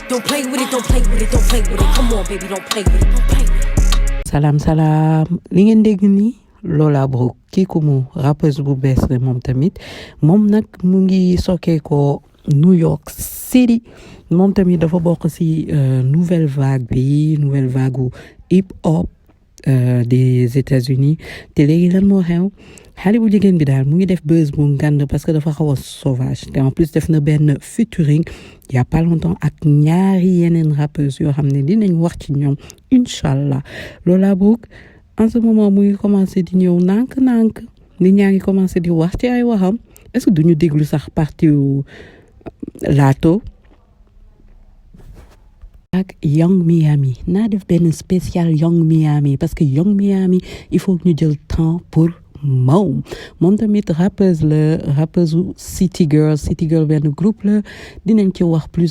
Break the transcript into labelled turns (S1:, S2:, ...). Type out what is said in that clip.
S1: Don't play with it, don't play with it, don't play with it. Come on, baby, don't play with it, don't play with it.
S2: Salam li ngeen dégg nii Lola Brooke Kikoumou rappeuse bu bees la moom tamit moom nag mu ngi sokkee ko New York City moom tamit dafa bokk ci nouvelle vague u hip hop des États-Unis te léegi lan moo xew xale bu jigéen bi daal mu ngi def buzz bu ngand parce que dafa xaw a sauvage te en plus def na benn featuring il y a pas longtemps ak ñaari yeneen rappeuses yoo xam ne dinañ wax ci ñoom inchallah Lola Brooke en ce moment mu ngi commencé di ñëw nànk-nànk nit ñaa ngi commencé di wax ci ay waxam est-ce que duñu déglu sax partie laato ak Young Miami naa def benn spécial Young Miami parce que Young Miami il faut ñu jël temps pour moom tamit rappeuse u City Girl benn groupe la dinañ ci wax plus